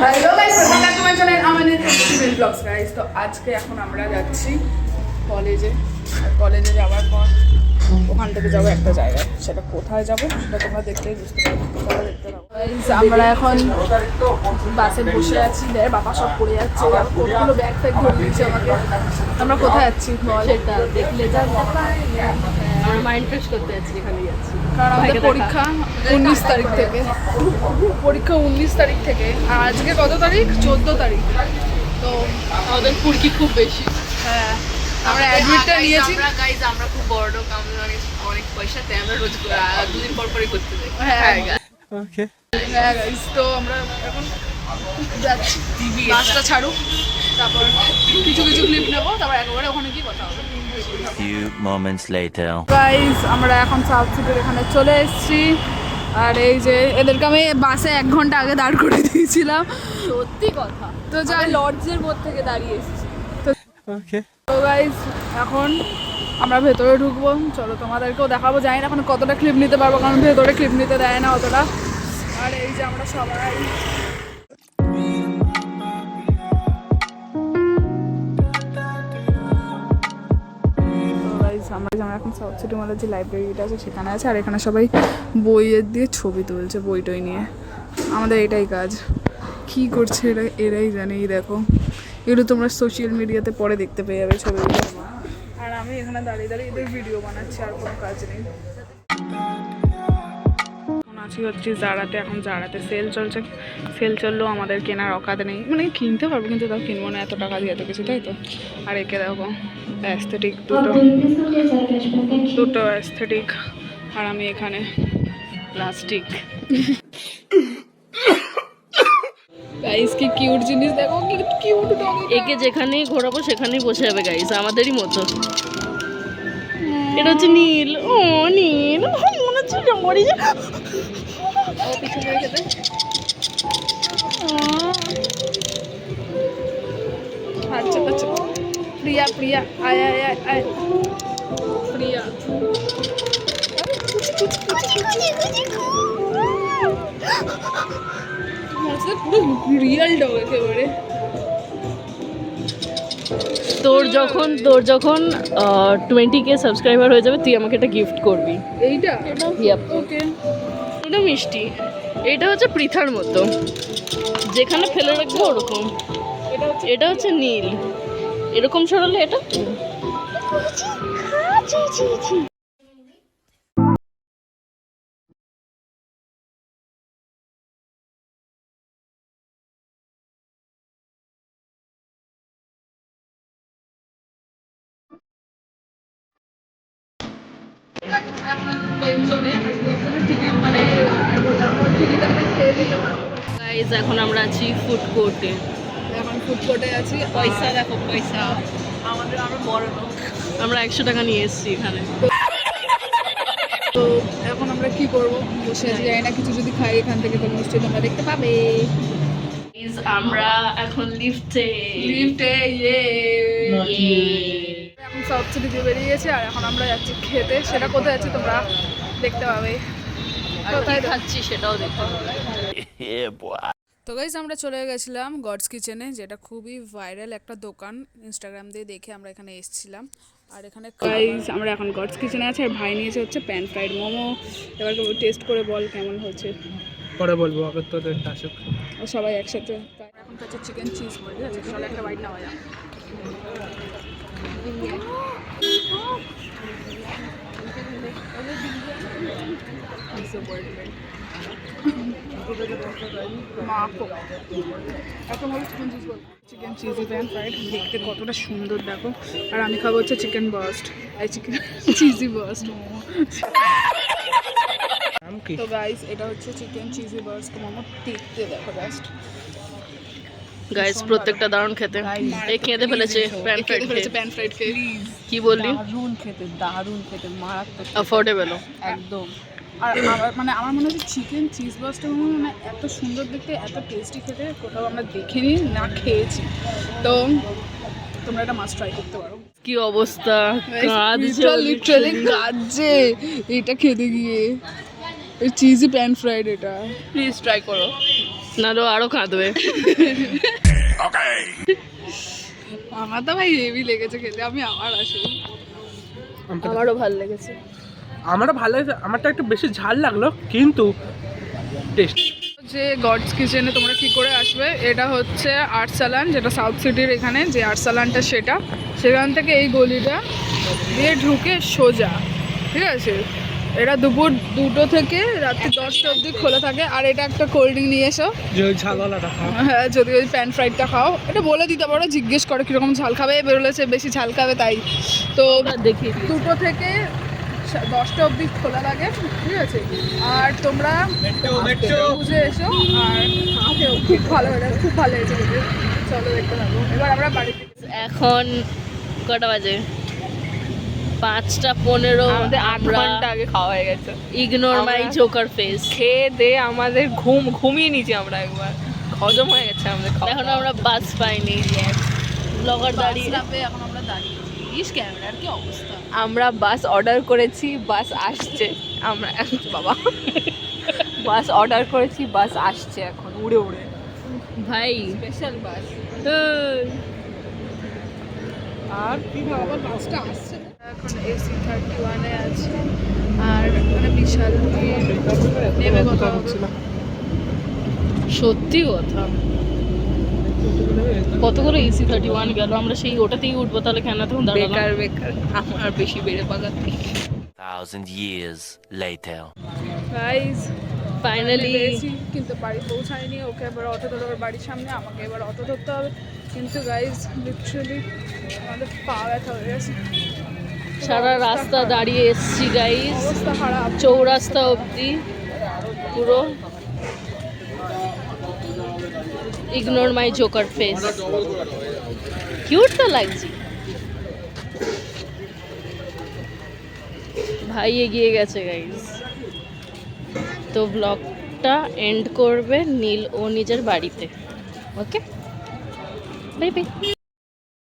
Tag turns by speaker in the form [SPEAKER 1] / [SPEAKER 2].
[SPEAKER 1] Hello guys, welcome back to my channel আমাদের female blogs guys. তো আজকে এখন আমরা যাচ্ছি কলেজে, আর কলেজে যাওয়ার পর ওখান থেকে যাবো একটা জায়গায়। সেটা কোথায় যাবো সেটা তোমরা দেখতেই বুঝতে পারবে। তোমরা দেখতে পাবো গাইস, আমরা এখন বাসে বসে আছি। দেখ বাবা সব পড়ে যাচ্ছে, কতগুলো ব্যাগ ফ্যাগ ধরে দিচ্ছে আমাকে। আমরা কোথায় যাচ্ছি বল?
[SPEAKER 2] সেটা দেখলে জানতে পারি। আমরা মাইন্ড ফ্রেশ করতে যাচ্ছি, এখানে যাচ্ছি
[SPEAKER 1] কারণ আমাদের পরীক্ষা 19 তারিখ থেকে, পরীক্ষা 19 তারিখ থেকে। আর আজকে কত তারিখ? 14 তারিখ। তো
[SPEAKER 2] আমাদের ফুরকি খুব বেশি।
[SPEAKER 1] হ্যাঁ, আমরা অ্যাডমিটটা নিয়েছি।
[SPEAKER 2] আমরা খুব বড় লোক, আমাদের অনেক পয়সা, তাই আমরা রোজ দুদিন পর পরই করতে যাই।
[SPEAKER 1] হ্যাঁ ওকে, হ্যাঁ গাইস। তো আমরা এখন যাচ্ছি, বাসটা ছাড়ুক, তারপর কিছু কিছু ক্লিপ নেবো, তারপর একবারে ওখানে কি কথা হবে।
[SPEAKER 3] Few moments later.
[SPEAKER 1] গাইস, আমরা এখন সাউথ সিটির এখানে চলে এসেছি। আর এই যে এদেরকে আমি বাসে 1 ঘন্টা আগে দাঁড় করে দিয়েছিলাম।
[SPEAKER 2] সত্যি কথা,
[SPEAKER 1] তো যা
[SPEAKER 2] লর্ডসের মধ্যে থেকে দাঁড়িয়ে এসেছি।
[SPEAKER 1] তো গাইস, এখন আমরা ভেতরে ঢুকবো। চলো তোমাদেরকেও দেখাবো। জানি না এখন কতটা ক্লিপ নিতে পারবো, কারণ ভেতরে ক্লিপ নিতে দেয় না অতটা। আর এই যে আমরা সবাই আমরা এখন সাউথ সিটি মলের যে লাইব্রেরিটা আছে সেখানে আছে। আর এখানে সবাই বইয়ের দিয়ে ছবি তুলছে, বই টই নিয়ে। আমাদের এটাই কাজ। কি করছে এরাই জানে। এই দেখো, এগুলো তোমরা সোশ্যাল মিডিয়াতে পরে দেখতে পেয়ে যাবে ছবিগুলো। আর আমি এখানে দাঁড়িয়ে দাঁড়িয়ে এদের ভিডিও বানাচ্ছি, আর কোনো কাজ নেই। এখন আছি হচ্ছে জারাতে। এখন জারাতে সেল চলছে। সেল চললেও আমাদের কেনার অকাত নেই, মানে কিনতে পারবো কিন্তু তাও কিনবো না, এত টাকা দিয়ে এত কিছু, তাই তো। আর একে দেখো, অ্যাস্থেটিক দুটো অ্যাস্থেটিক, আর আমি এখানে প্লাস্টিক। গাইস কি কিউট জিনিস দেখো, কি কিউট ডগ।
[SPEAKER 2] একে যেখানেই ঘোরাবো সেখানেই বসে যাবে গাইস, আমাদেরই মতো। এটা হচ্ছে নীল। ও নীল, মনে হচ্ছে মরি যা। ও পিছনে রেখে দে।
[SPEAKER 1] আচ্ছা আচ্ছা, প্রিয়া প্রিয়া আয় আয় আয় আয়, প্রিয়া। পুরো রিয়েল ডগ একেবারে।
[SPEAKER 2] তোর যখন 20K সাবস্ক্রাইবার হয়ে যাবে, তুই আমাকে একটা গিফট করবি।
[SPEAKER 1] এইটা
[SPEAKER 2] Yep.
[SPEAKER 1] ওকে।
[SPEAKER 2] এটা মিষ্টি। এটা হচ্ছে পৃথার মতো, যেখানে ফেলে রাখবো ওরকম। এটা হচ্ছে নীল, এরকম সরালে এটা। গাইস, এখন আমরা আছি ফুড কোর্টে।
[SPEAKER 1] এখন ফুড কোর্টে আছি।
[SPEAKER 2] পয়সা দেখো, পয়সা আমাদের আরো বড় লোক। আমরা 100 টাকা নিয়ে এসেছি এখানে।
[SPEAKER 1] তো এখন আমরা কি করবো, বসে আছি, জানি না। কিছু যদি খাই এখান থেকে তো নিশ্চয়ই তোমরা দেখতে পাবে।
[SPEAKER 2] আমরা এখন লিফটে।
[SPEAKER 1] এখন সাউথ সিটি দিয়ে বেরিয়ে গেছে, আর এখন আমরা যাচ্ছি খেতে। সেটা কোথায় যাচ্ছি তোমরা দেখতে পাবে।
[SPEAKER 2] কোথায় খাচ্ছি সেটাও দেখতে পাবে।
[SPEAKER 3] Yeah, boy.
[SPEAKER 1] তো গাইস, আমরা চলে গেছিলাম গডস কিচেনে, যেটা খুবই ভাইরাল একটা দোকান। ইনস্টাগ্রাম দিয়ে দেখে আমরা এখানে এসেছিলাম। আর এখানে গাইস, আমরা এখন গডস কিচেনে আছি। আর ভাই নিয়েছে হচ্ছে প্যান ফ্রাইড মোমো। এবার টেস্ট করে বল কেমন হয়েছে।
[SPEAKER 4] পরে বলবো, আগে তো রেটটা আসুক।
[SPEAKER 1] সবাই একসাথে। এখন হচ্ছে চিকেন চিজ বল, ঠিক আছে? চলো একটা বাইট নেওয়া যাক। চিকেন চিজি প্যান ফ্রাইড দেখতে কতটা সুন্দর দেখো। আর আমি খাবো হচ্ছে চিকেন বার্স্ট, এই চিকেন চিজি বার্স্ট মোমো। তো গাইস, এটা হচ্ছে চিকেন চিজি বার্স্ট মোমো। দেখতে দেখো জাস্ট
[SPEAKER 2] গাইস, প্রত্যেকটা দারুণ খেতে। এই খেতে ফেলেছে
[SPEAKER 1] প্যান ফ্রাইড খেয়ে।
[SPEAKER 2] কি বললি?
[SPEAKER 1] দারুণ খেতে মারাত্মক,
[SPEAKER 2] অ্যাফোর্ডেবল
[SPEAKER 1] একদম। আর আমার মনে হচ্ছে চিকেন চিজ বার্স্টটা মানে এত সুন্দর দেখতে, এত টেস্টি খেতে কোথাও আমরা দেখিনি, না খেয়েছি। তো তোমরা এটা মাস্ট ট্রাই করতে পারো।
[SPEAKER 2] কি অবস্থা,
[SPEAKER 1] লিটারালি কাঁদছে এটা খেতে গিয়ে। চিজি প্যান ফ্রাইড, এটা
[SPEAKER 2] প্লিজ ট্রাই করো। নাহলে ও আরো কাঁদবে।
[SPEAKER 1] আমার তো ভাই হেভি লেগেছে খেতে, আমি আবার আসবো।
[SPEAKER 2] আমারও ভালো লেগেছে।
[SPEAKER 4] আমারও ভালো লাগছে, আমারটা একটু বেশি ঝাল লাগলো কিন্তু টেস্ট।
[SPEAKER 1] যে গডস কিচেনে তোমরা কি করে আসবে, এটা হচ্ছে আর্টসালান, যেটা সাউথ সিটির এখানে যে আর্টসালানটা সেটা, সেখান থেকে এই গলিটা দিয়ে ঢুকে সোজা, ঠিক আছে। এটা দুপুর 2টো থেকে রাত্রি 10টা অবধি খোলা থাকে। আর এটা একটা কোল্ড ড্রিঙ্ক নিয়ে এসো,
[SPEAKER 4] যে ওই ঝালওয়ালাটা খাও।
[SPEAKER 1] হ্যাঁ যদি ওই প্যান ফ্রাইডটা খাও, এটা বলে দিতে পারো, জিজ্ঞেস করো কীরকম ঝাল খাবে, বেরোলেছে বেশি ঝাল খাবে তাই। তো
[SPEAKER 2] দেখিয়ে
[SPEAKER 1] 2টো থেকে 10টা অবধি খোলা থাকে, ঠিক আছে। আর তোমরা বুঝে এসো, আর খুব ভালো হয়ে খুব ভালো হয়েছে খেতে। চলো দেখতে থাকবো। এবার আমরা বাড়িতে
[SPEAKER 2] এখন কটা বাজে? 5:15।
[SPEAKER 5] আমাদের 8 ঘন্টা আগে খাওয়া হয়ে গেছে।
[SPEAKER 2] ইগনোর মাই
[SPEAKER 5] আমরা-
[SPEAKER 2] জোকার ফেস।
[SPEAKER 5] খেয়ে দে আমাদের ঘুমিয়ে নিয়েছি আমরা একবার, হজম হয়ে গেছে আমাদের খাওয়া।
[SPEAKER 2] এখন আমরা বাস পাইনি, ব্লগার দাঁড়িয়ে।
[SPEAKER 1] এখন আমরা দাঁড়িয়েছি। ইস ক্যামেরার কি অবস্থা।
[SPEAKER 5] আমরা বাস অর্ডার করেছি, বাস আসছে। আমরা বাবা বাস অর্ডার করেছি, বাস আসছে এখন উড়ে উড়ে।
[SPEAKER 2] ভাই
[SPEAKER 5] স্পেশাল বাস।
[SPEAKER 1] আর আবার বাসটা আসছে। এখন AC 31-এ আছে, আর মানে বিশাল ভিড়। নেমে কথা হচ্ছে না।
[SPEAKER 2] সত্যি কথা, কত করে AC 31 গেল, আমরা সেই ওটাতেই উঠবো, তাহলে কেন তখন দাঁড়ালাম?
[SPEAKER 5] বেকার বেকার, আমার বেশি বেড়ে পাকার থেকে।
[SPEAKER 3] 1,000 years later.
[SPEAKER 1] গাইস
[SPEAKER 2] ফাইনালি
[SPEAKER 1] কিন্তু বাড়ি পৌঁছায়নি। ওকে এবার অটো ধরে ওর বাড়ির সামনে, আমাকে এবার অটো ধরতে হবে। কিন্তু গাইস লিটারালি আমাদের পা ব্যথা হয়ে গেছে,
[SPEAKER 2] সারা রাস্তা দাঁড়িয়ে এসছি গাইস,
[SPEAKER 1] অবস্থা খারাপ।
[SPEAKER 2] চৌরাস্তা অবধি পুরো। ইগনোর মাই জোকার ফেস। কিউট তো লাগছে ভাই, এগিয়ে গেছে গাইস। তো ব্লগটা এন্ড করবে নীল ও নিজের বাড়িতে। ওকে, বাই বাই।